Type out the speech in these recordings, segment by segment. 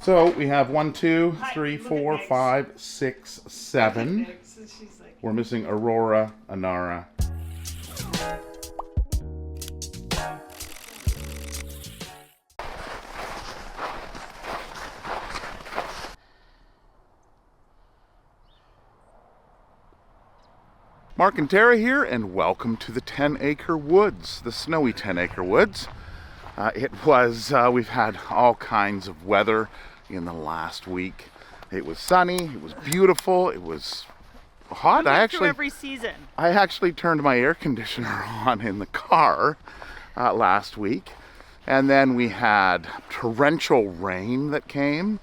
So we have 1, 2, 3, 4, 5, 6, 7. We're missing Aurora, Anara. Mark and Tara here, and welcome to the 10-acre woods, the snowy 10-acre woods. We've had all kinds of weather in the last week. It was sunny, it was beautiful, it was hot. Every season. I actually turned my air conditioner on in the car last week. And then we had torrential rain that came,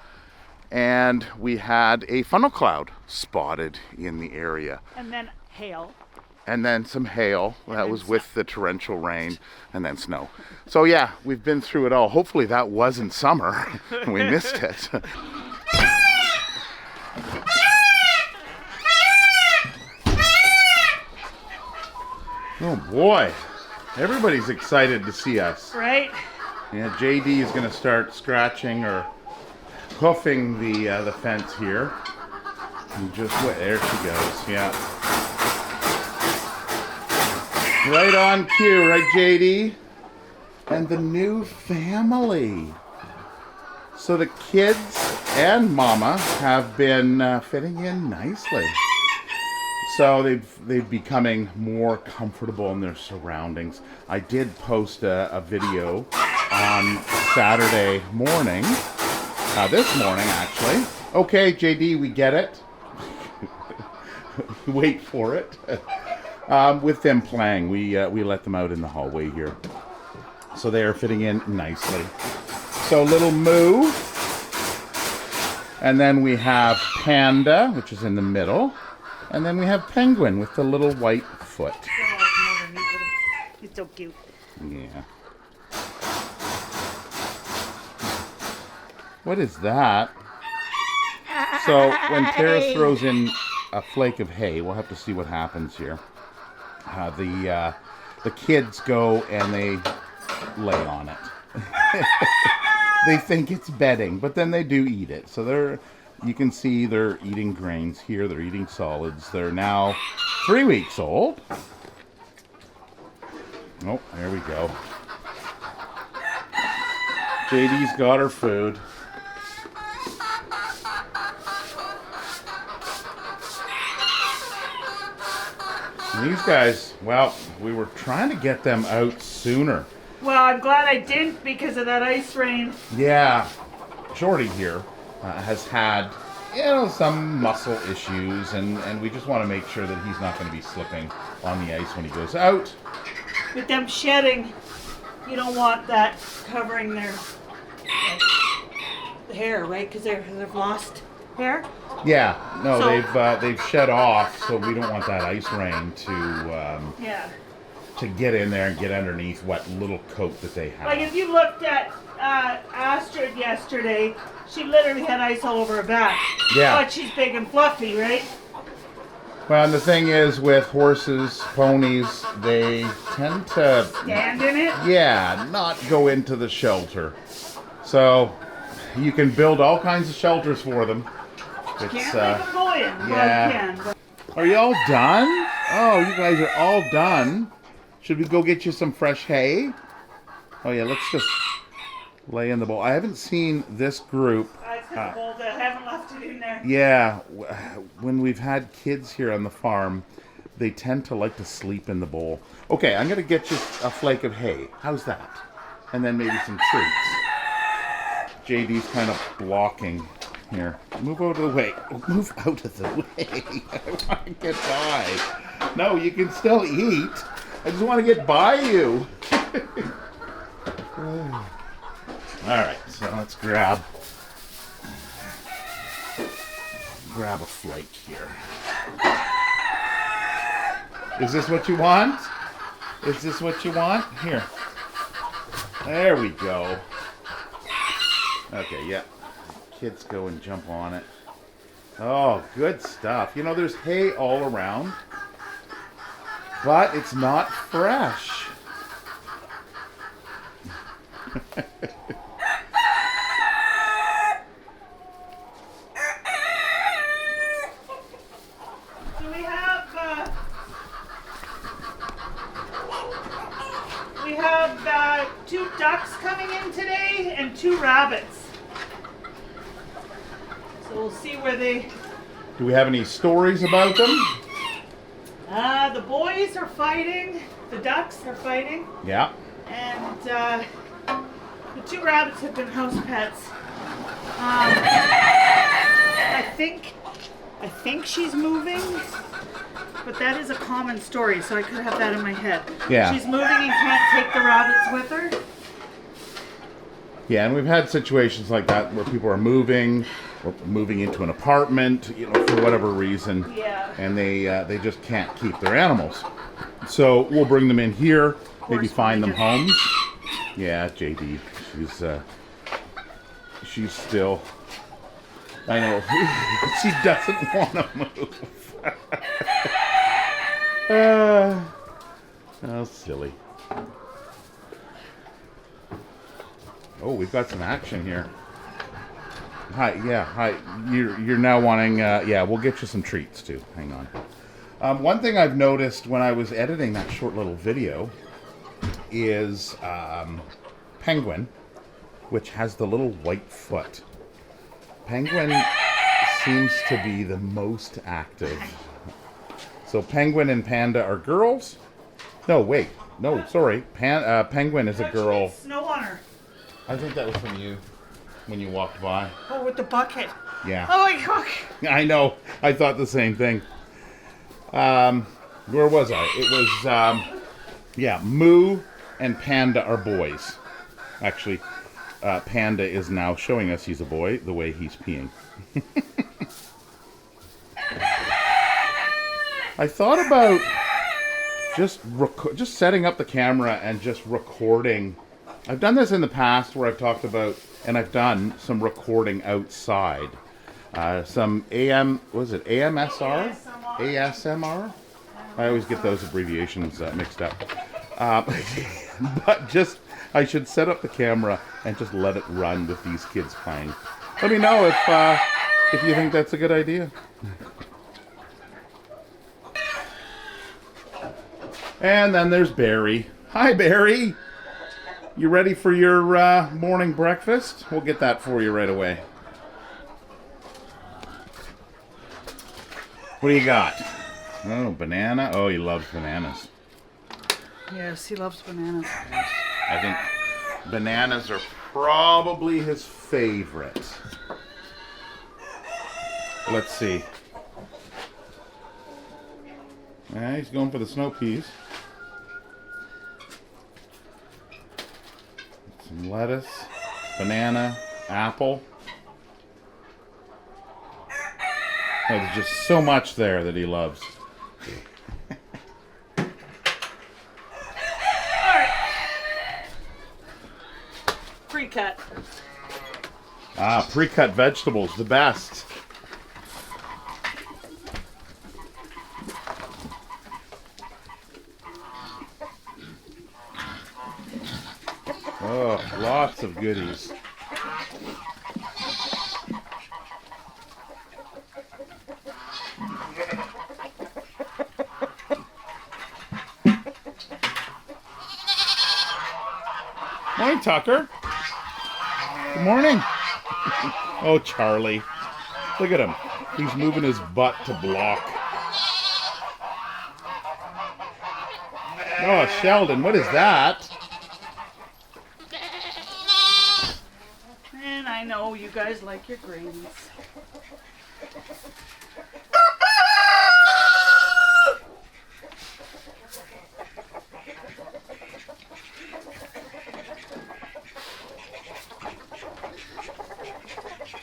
and we had a funnel cloud spotted in the area. And then hail. And then some hail that was with the torrential rain, and then snow. So yeah, we've been through it all. Hopefully that wasn't summer. We missed it. Oh boy, everybody's excited to see us. Right? Yeah, JD is going to start scratching or hoofing the fence here. And there she goes, yeah. Right on cue, right, JD? And the new family. So the kids and Mama have been fitting in nicely. So they've becoming more comfortable in their surroundings. I did post a video on Saturday morning, this morning actually. Okay, JD, we get it. Wait for it. With them playing, we let them out in the hallway here. So they are fitting in nicely. So little Moo. And then we have Panda, which is in the middle. And then we have Penguin with the little white foot. He's so cute. Yeah. What is that? So when Tara throws in a flake of hay, we'll have to see what happens here. The kids go and they lay on it. They think it's bedding, but then they do eat it. So you can see they're eating grains here. They're eating solids. They're now 3 weeks old. Oh, there we go. JD's got her food. And these guys, well, we were trying to get them out sooner. Well, I'm glad I didn't because of that ice rain. Yeah, Shorty here has had, some muscle issues, and we just want to make sure that he's not going to be slipping on the ice when he goes out. With them shedding, you don't want that covering their hair, right? Because they've lost hair. Yeah, no, so, they've shed off, so we don't want that ice rain to get in there and get underneath what little coat that they have. Like if you looked at Astrid yesterday, she literally had ice all over her back. Yeah. But she's big and fluffy, right? Well, and the thing is with horses, ponies, they tend to stand in it? Yeah, not go into the shelter. So you can build all kinds of shelters for them. Can't make them go in. Yeah. Well, you can, but... Are you all done? Oh, you guys are all done. Should we go get you some fresh hay? Oh yeah, let's just lay in the bowl. I haven't seen this group. It's the bowl that I haven't left it in there. Yeah, when we've had kids here on the farm, they tend to like to sleep in the bowl. Okay, I'm going to get you a flake of hay. How's that? And then maybe some treats. JD's kind of blocking here. Move out of the way. Move out of the way. I want to get by. No, you can still eat. I just want to get by you. Alright, so let's grab a flake here. Is this what you want? Is this what you want? Here. There we go. Okay, yeah. Kids go and jump on it. Oh, good stuff. There's hay all around, but it's not fresh. We have 2 ducks coming in today and 2 rabbits. So we'll see where they... Do we have any stories about them? The boys are fighting. The ducks are fighting. Yeah. And the 2 rabbits have been house pets. I think she's moving, but that is a common story, so I could have that in my head. Yeah. She's moving and can't take the rabbits with her. Yeah, and we've had situations like that where people are moving or moving into an apartment, you know, for whatever reason. Yeah. And they just can't keep their animals. So we'll bring them in here, maybe find them homes. Yeah, JD, she's still, I know, she doesn't want to move. Oh, silly. Oh, we've got some action here. Hi, yeah, hi. You're now wanting, yeah, we'll get you some treats too. Hang on. One thing I've noticed when I was editing that short little video is Penguin, which has the little white foot. Penguin seems to be the most active. So Penguin and Panda are girls. No, wait. No, sorry. Penguin is a girl. Snow on her. I think that was from you when you walked by. Oh, with the bucket. Yeah. Oh my God. I know. I thought the same thing. Where was I? It was, yeah, Moo and Panda are boys. Actually, Panda is now showing us he's a boy the way he's peeing. I thought about just setting up the camera and just recording. I've done this in the past where I've talked about, and I've done some recording outside. Some AMSR? ASMR? I always get those abbreviations mixed up. But I should set up the camera and just let it run with these kids playing. Let me know if you think that's a good idea. And then there's Barry. Hi, Barry. You ready for your morning breakfast? We'll get that for you right away. What do you got? Oh, banana. Oh, he loves bananas. Yes, he loves bananas. I think bananas are probably his favorite. Let's see. Yeah, he's going for the snow peas. Some lettuce, banana, apple. Oh, there's just so much there that he loves. Pre-cut. Ah, pre-cut vegetables, the best. Oh, lots of goodies. Morning, Tucker. Good morning. Oh, Charlie. Look at him. He's moving his butt to block. Oh, Sheldon, what is that? And I know you guys like your greens.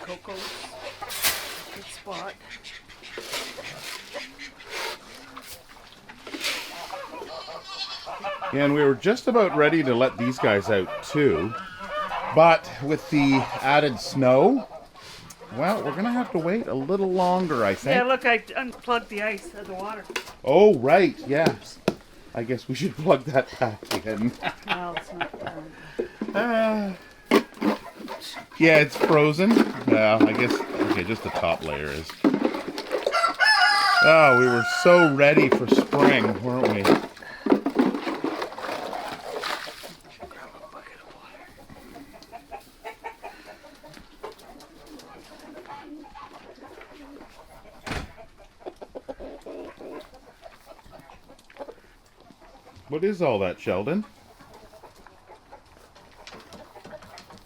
Coco's. Good spot. Yeah, and we were just about ready to let these guys out too. But with the added snow, well, we're going to have to wait a little longer, I think. Yeah, look, I unplugged the ice of the water. Oh, right, yeah. I guess we should plug that back in. No, it's not. Yeah, it's frozen. Well, I guess, okay, just the top layer is. Oh, we were so ready for spring, weren't we? What is all that, Sheldon?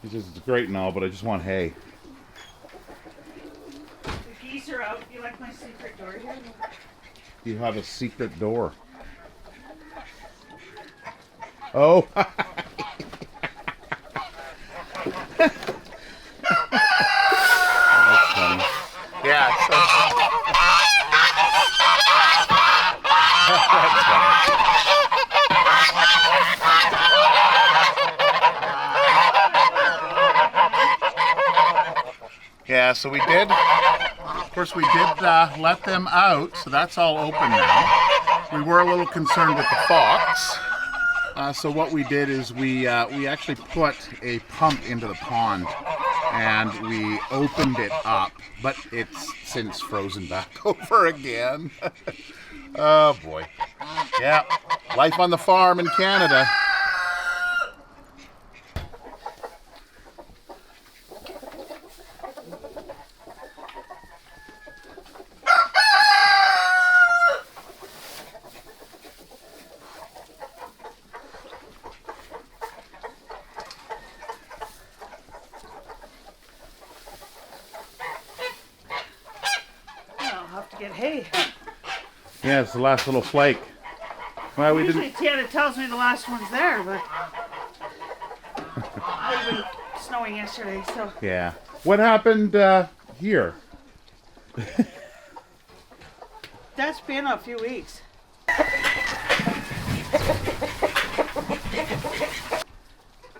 He says it's great and all, but I just want hay. The geese are out. You like my secret door here? You have a secret door. Oh. That's funny. Yeah. That's funny. Yeah, so we did, of course we did let them out, so that's all open now. We were a little concerned with the fox, so what we did is we actually put a pump into the pond and we opened it up, but it's since frozen back over again. Oh boy. Yeah, life on the farm in Canada. Get hay. Yeah, it's the last little flake. Well, we Usually didn't. Tiana tells me the last one's there, but it's been snowing yesterday, so. Yeah. What happened here? That's been a few weeks.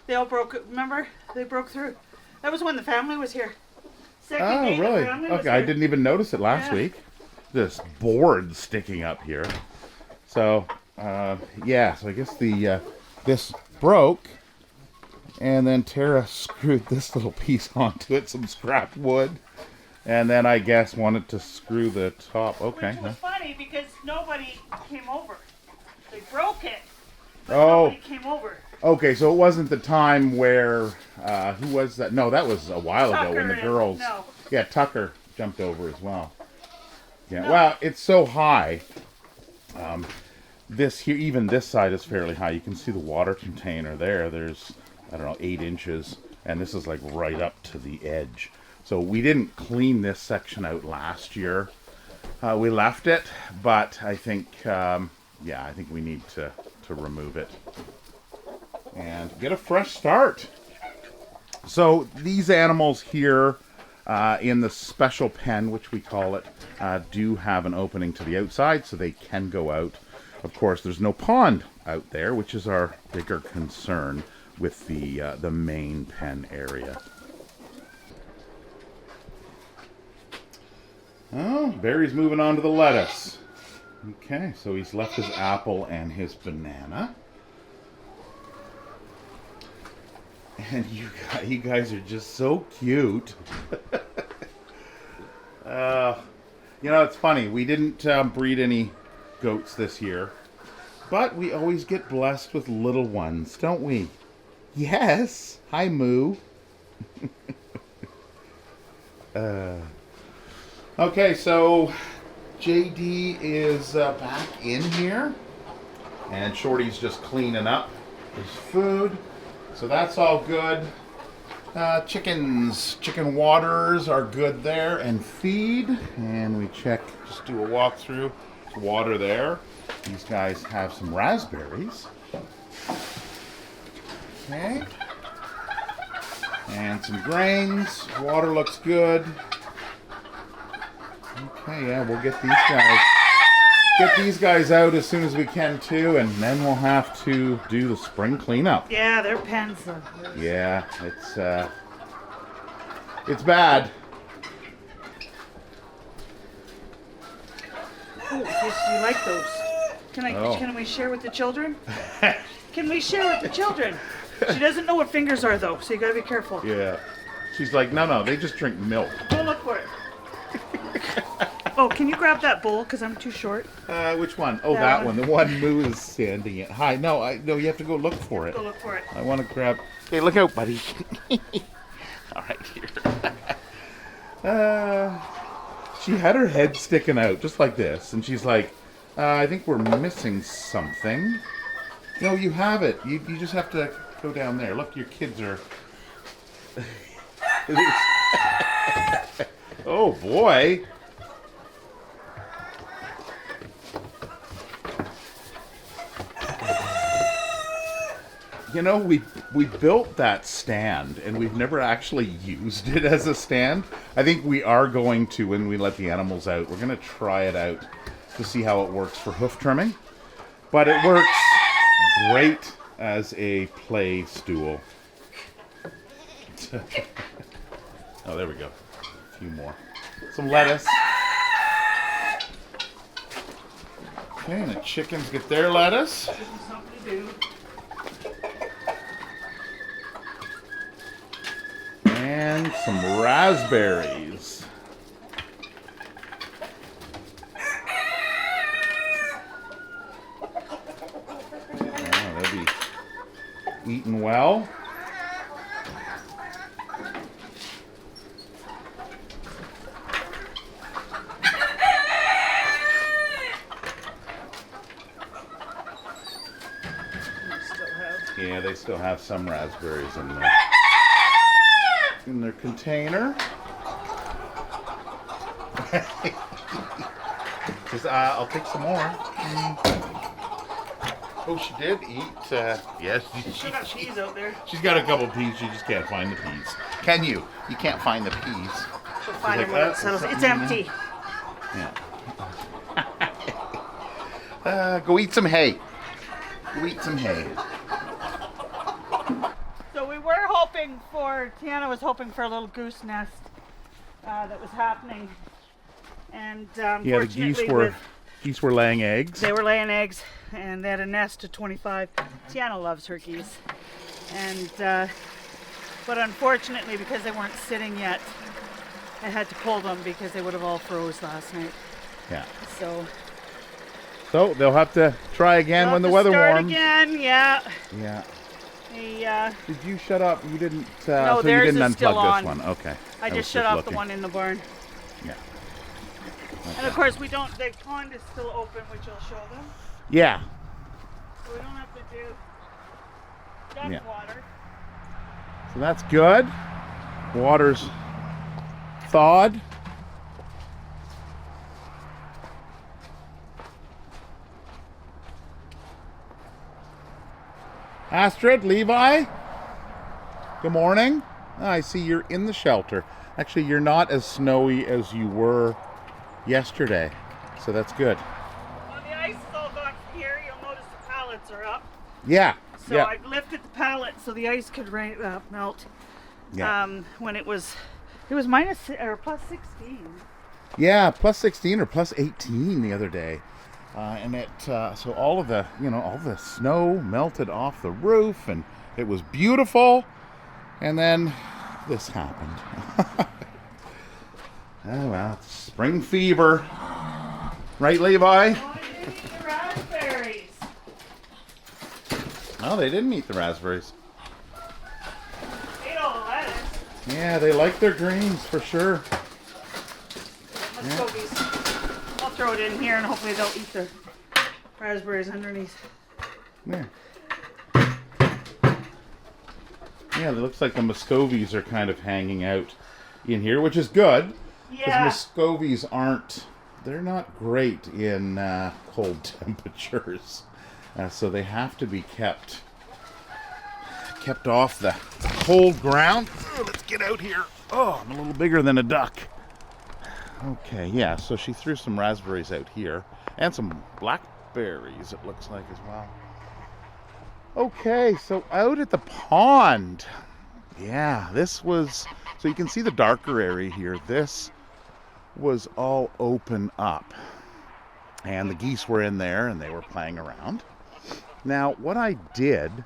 They all broke. Remember? They broke through. That was when the family was here. Second Oh, day really? the family was Okay, I here. didn't even notice it last week. This board sticking up here. So, yeah. So I guess the this broke, and then Tara screwed this little piece onto it, some scrap wood, and then I guess wanted to screw the top. Okay. Which was funny because nobody came over. They broke it, but Oh. nobody came over. Okay, so it wasn't the time where who was that? No, that was a while ago when the Tucker girls. no. Yeah, Tucker jumped over as well. Yeah, No. well, it's so high. This here, even this side is fairly high. You can see the water container there. There's, I don't know, 8 inches, and this is like right up to the edge. So we didn't clean this section out last year. We left it, but I think, yeah, I think we need to remove it and get a fresh start. So these animals here in the special pen, which we call it, do have an opening to the outside so they can go out. Of course, there's no pond out there, which is our bigger concern with the main pen area. Oh, Barry's moving on to the lettuce. Okay, so he's left his apple and his banana. And you guys are just so cute. You know, it's funny. We didn't breed any goats this year, but we always get blessed with little ones, don't we? Yes. Hi, Moo. Okay, so JD is back in here, and Shorty's just cleaning up his food. So that's all good. Chicken waters are good there, and feed. And we check, just do a walkthrough. Water there. These guys have some raspberries. Okay. And some grains. Water looks good. Okay, yeah, we'll get these guys out as soon as we can too, and then we'll have to do the spring cleanup. Yeah, their pens though. Yeah, it's bad. Ooh, you like those? Can we share with the children? Can we share with the children? She doesn't know what fingers are though, so you gotta be careful. Yeah. She's like, no, they just drink milk. Go look for it. Oh, can you grab that bowl? Because I'm too short. Which one? Oh, that one. The one Moo is standing in. Hi. No, you have to go look for it. Go look for it. I want to grab. Hey, look out, buddy. All right, here. She had her head sticking out just like this, and she's like, I think we're missing something. No, you have it. You just have to go down there. Look, your kids are... Oh, boy. You know, we built that stand, and we've never actually used it as a stand. I think we are going to when we let the animals out. We're going to try it out to see how it works for hoof trimming. But it works great as a play stool. Oh, there we go. A few more. Some lettuce. Okay, and the chickens get their lettuce. Give them something to do. And some raspberries. Oh, they'll be eating well. Yeah, they still have some raspberries in their container. I'll take some more. Oh, she did eat. Yes, She got peas out there. she's got a couple peas. She just can't find the peas. Can you? You can't find the peas. She'll find like them when that. it settles. It's empty. Yeah. Go eat some hay. Go eat some hay. So we were hoping for, Tiana was hoping for a little goose nest that was happening. And Yeah, the fortunately geese were laying eggs. they were laying eggs, and they had a nest of 25. Tiana loves her geese. And, but unfortunately, because they weren't sitting yet, I had to pull them because they would have all froze last night. Yeah. So they'll have to try again when the weather warms. Again, yeah. Yeah. The, Did you shut up? You didn't. No, so theirs you didn't is still unplug on. this one. Okay. I just shut off the one in the barn. Yeah. And of course, the pond is still open, which I'll show them. Yeah. So we don't have to do duck water. So that's good. Water's thawed. Astrid, Levi, good morning. I see you're in the shelter. Actually, you're not as snowy as you were yesterday, so that's good. Well, the ice is all gone from here. You'll notice the pallets are up. Yeah. So I've lifted the pallet so the ice could melt. Yeah. When it was minus or plus 16. Yeah, plus 16 or plus 18 the other day. And it so all of the snow melted off the roof, and it was beautiful. And then this happened. Oh well, it's spring fever, right, Levi? Oh, I didn't eat the raspberries. Oh, they didn't eat the raspberries. Ate all the lettuce. Yeah, they like their greens for sure. Let's go, Goose. I'll throw it in here, and hopefully they'll eat the raspberries underneath. Yeah. Yeah, it looks like the Muscovies are kind of hanging out in here, which is good. Because Muscovies they're not great in cold temperatures. So they have to be kept off the cold ground. Oh, let's get out here. Oh, I'm a little bigger than a duck. Okay, yeah, so she threw some raspberries out here. And some blackberries, it looks like, as well. Okay, so out at the pond. Yeah, this was... So you can see the darker area here. This was all open up. And the geese were in there, and they were playing around. Now, what I did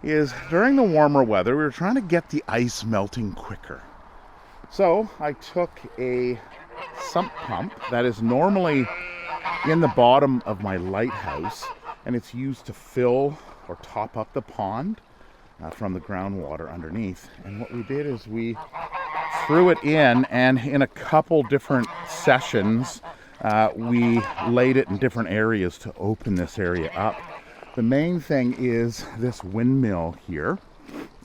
is, during the warmer weather, we were trying to get the ice melting quicker. So I took a sump pump that is normally in the bottom of my lighthouse, and it's used to fill or top up the pond from the groundwater underneath. And what we did is we threw it in, and in a couple different sessions we laid it in different areas to open this area up The main thing is this windmill here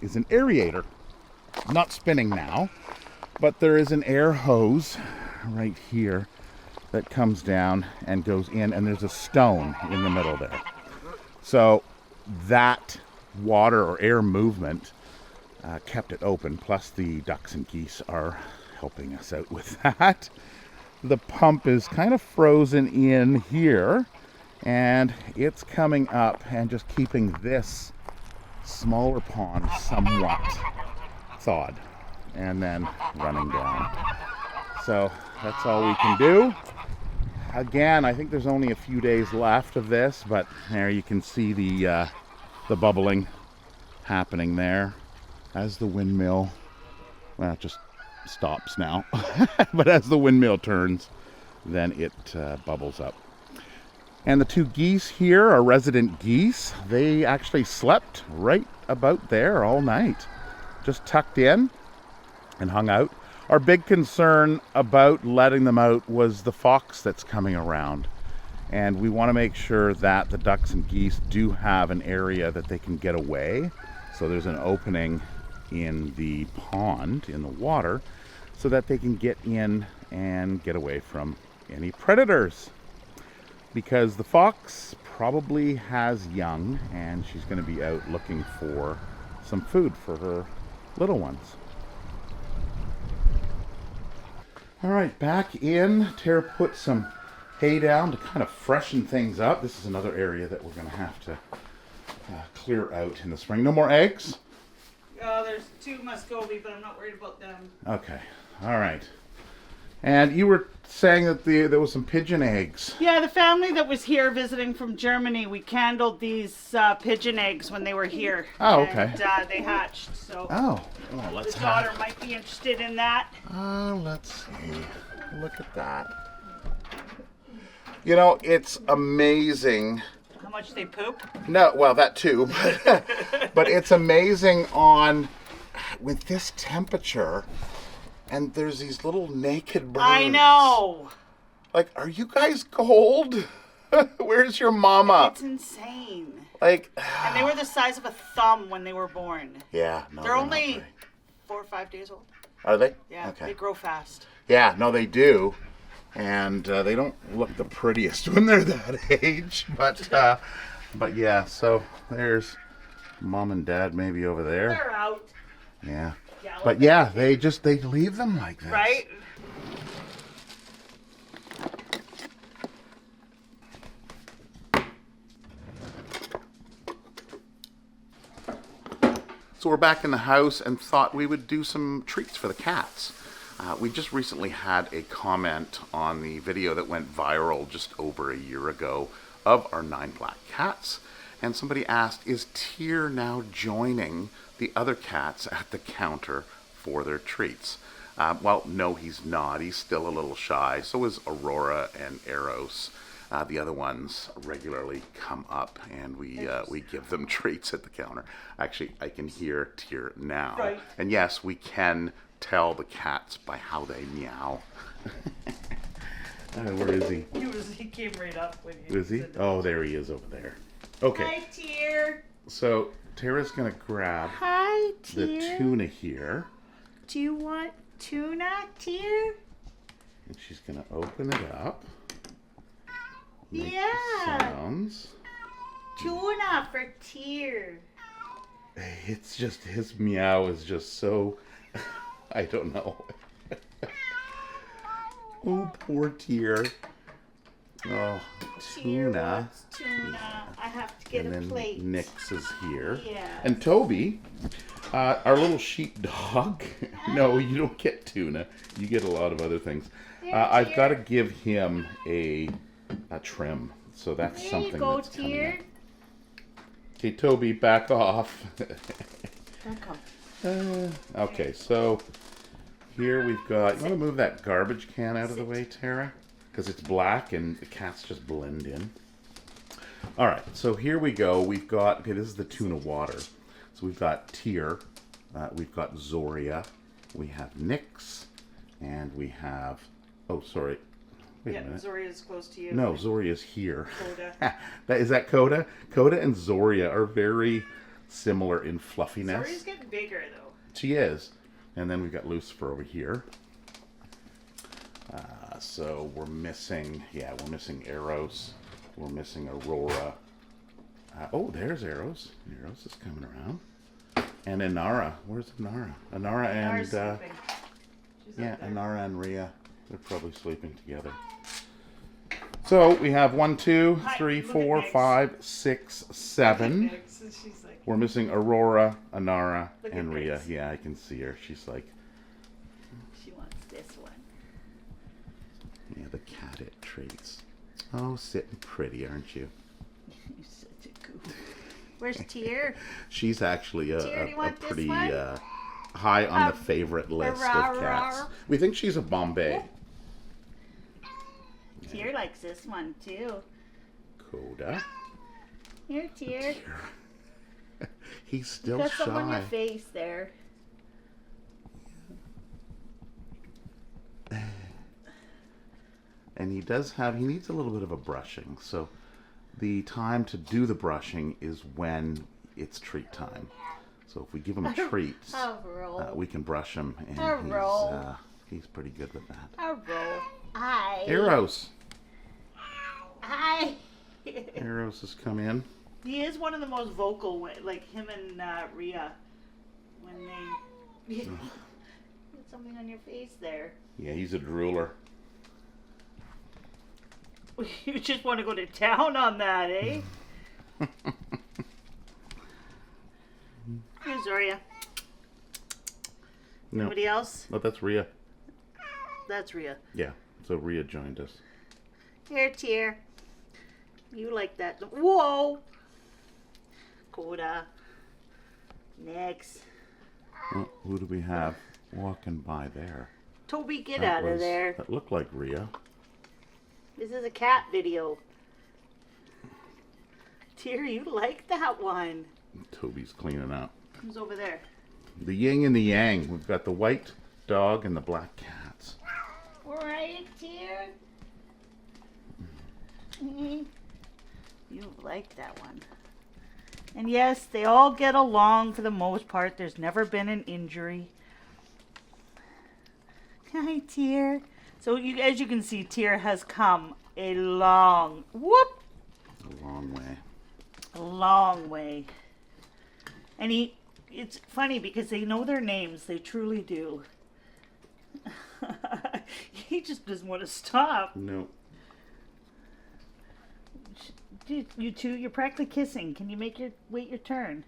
is an aerator. Not spinning now, but there is an air hose right here that comes down and goes in, and there's a stone in the middle there. So that water or air movement kept it open, plus the ducks and geese are helping us out with that. The pump is kind of frozen in here, and it's coming up and just keeping this smaller pond somewhat thawed and then running down. So that's all we can do. Again, I think there's only a few days left of this, but there you can see the bubbling happening there as the windmill, well, it just stops now, but as the windmill turns, then it bubbles up. And the two geese here are resident geese. They actually slept right about there all night, just tucked in and hung out. Our big concern about letting them out was the fox that's coming around. And we want to make sure that the ducks and geese do have an area that they can get away. So there's an opening in the pond, in the water, so that they can get in and get away from any predators. Because the fox probably has young, and she's going to be out looking for some food for her little ones. All right, back in. Tara put some hay down to kind of freshen things up. This is another area that we're going to have to clear out in the spring. No more eggs? There's 2 Muscovy, but I'm not worried about them. Okay, all right. And you were saying that there was some pigeon eggs. Yeah, the family that was here visiting from Germany, we candled these pigeon eggs when they were here. Oh, okay. And they hatched, so let's the daughter might be interested in that. Let's see. Look at that. You know, it's amazing. How much they poop? No, well, that too. But it's amazing with this temperature. And there's these little naked birds. I know. Like, are you guys cold? Where's your mama? It's insane. Like, and they were the size of a thumb when they were born. Yeah, no. They're only 4 or 5 days old. Are they? Yeah, okay. They grow fast. Yeah, no, they do. And they don't look the prettiest when they're that age. But yeah, so there's mom and dad maybe over there. They're out. Yeah. But yeah, they leave them like this. Right? So we're back in the house and thought we would do some treats for the cats. We just recently had a comment on the video that went viral just over a year ago of our 9 black cats. And somebody asked, is Tyr now joining the other cats at the counter for their treats? Well, no, he's not. He's still a little shy. So is Aurora and Eros. The other ones regularly come up and we give them treats at the counter. Actually, I can hear Tyr now. Right. And yes, we can tell the cats by how they meow. Where is he? He came right up when you. Is he? Oh, there he is over there. Okay. Hi, Tyr. So Tara's gonna grab Hi, Tyr. the tuna here. Do you want tuna, Tyr? And she's gonna open it up. Make Yeah. sounds. Tuna for Tyr. It's just, his meow is just so, I don't know. Oh, poor Tyr. Oh, tuna. Tuna. I have to get And a then plate. Nix is here. Yeah. And Toby, our little sheepdog. No, you don't get tuna. You get a lot of other things. I've got to give him a trim. So that's There something you go, that's coming Tyr. up. Okay, Toby, back off. Don't come. Okay, so here we've got, you want to move that garbage can out of the way, Tara? Because it's black and the cats just blend in. All right, so here we go. We've got, okay, this is the tuna water. So we've got Tyr, we've got Zoria, we have Nix, and we have, oh, sorry, Wait a Yeah, minute. Zoria's close to you. No, Zoria's here. Coda. Is that Coda? Coda and Zoria are very similar in fluffiness. Zoria's getting bigger though. She is. And then we've got Lucifer over here. So we're missing Eros. We're missing Aurora. Oh, there's Eros. Eros is coming around. And Inara. Where's Inara? Inara and sleeping. She's up there. Inara and Rhea. They're probably sleeping together. So we have 1, 2, Hi, 3, look at 4, Nix. 5, 6, 7. Nix, and she's like, We're missing Aurora, Inara, Look and at Rhea. Nix. Yeah, I can see her. She's like, she wants this one. yeah, the cat it treats. Oh, sitting pretty, aren't you? You're such a goof. Where's Tear? She's actually Tear, do you a want this pretty one? high on the favorite list rawr, of cats. rawr. We think she's a Bombay. Tear likes this one too. Coda. Here, Tear. He's still Got some on your shy. face there. And he needs a little bit of a brushing. So the time to do the brushing is when it's treat time. So if we give him treats, A roll. we can brush him, A and roll. he's pretty good with that. A roll. Hi. Eros. Hi. Eros has come in. He is one of the most vocal, like him and Rhea. When they get something on your face there. Yeah, he's a drooler. You just want to go to town on that, eh? Here's Zoria. No, Anybody else? but that's Rhea. That's Rhea. Yeah, so Rhea joined us. Here, Tear. You like that? Whoa! Coda. Next. Well, who do we have walking by there? Toby, get That out of was- there. That looked like Rhea. This is a cat video. Tear, you like that one. Toby's cleaning up. Who's over there? The yin and the yang. We've got the white dog and the black cats. Right, Tear. You like that one. And yes, they all get along for the most part. There's never been an injury. Hi, Tear. So as you can see, Tear has come a long A long way. way. And it's funny because they know their names. They truly do. He just doesn't want to stop. No. Dude, you two, you're practically kissing. Can you wait your turn?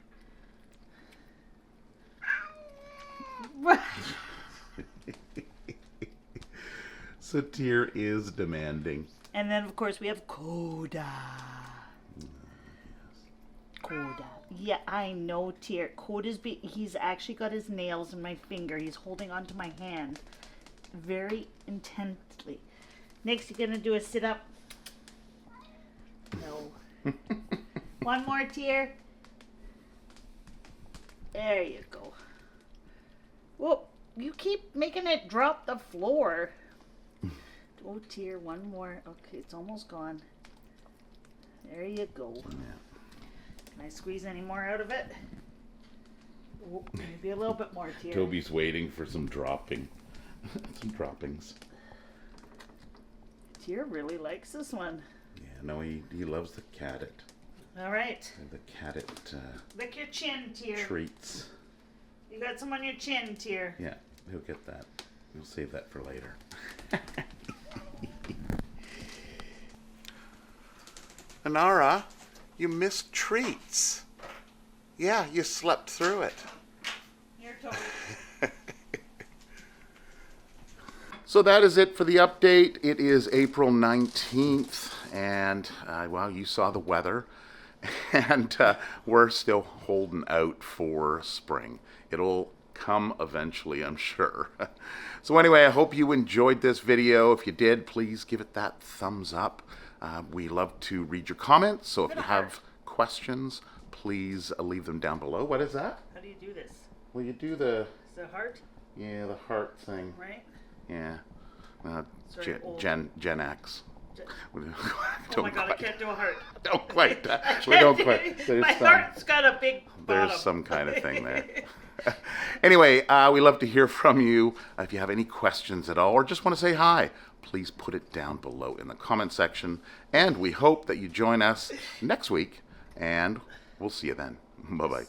So Tyr is demanding. And then, of course, we have Coda. Coda. Yeah, I know, Tyr. He's actually got his nails in my finger. He's holding onto my hand very intently. Next, you're going to do a sit-up. No. One more, Tyr. There you go. Whoa, you keep making it drop the floor. Oh, Tyr, one more. Okay, it's almost gone. There you go. Yeah. Can I squeeze any more out of it? Oh, maybe a little bit more, Tyr. Toby's waiting for some dropping. Some droppings. Tyr really likes this one. Yeah, no, he loves the cat it. All right. The cat it Lick your chin, Tyr. treats. You got some on your chin, Tyr. Yeah, he'll get that. We'll save that for later. Anara, you missed treats. Yeah, you slept through it. Here, Toby. So that is it for the update. It is April 19th, and well, you saw the weather, and we're still holding out for spring. It'll come eventually, I'm sure. So anyway, I hope you enjoyed this video. If you did, please give it that thumbs up. We love to read your comments, so if you have questions, please leave them down below. What is that? How do you do this? Well, you do the, Is it heart? yeah, the heart thing. Right? Yeah. Sorry, old. Gen X. Oh my God, I can't do a heart. Don't quite. Actually, don't quite. My heart's got a big bottom. There's some kind of thing there. Anyway, we love to hear from you. If you have any questions at all or just want to say hi, please put it down below in the comment section. And we hope that you join us next week, and we'll see you then. Bye-bye.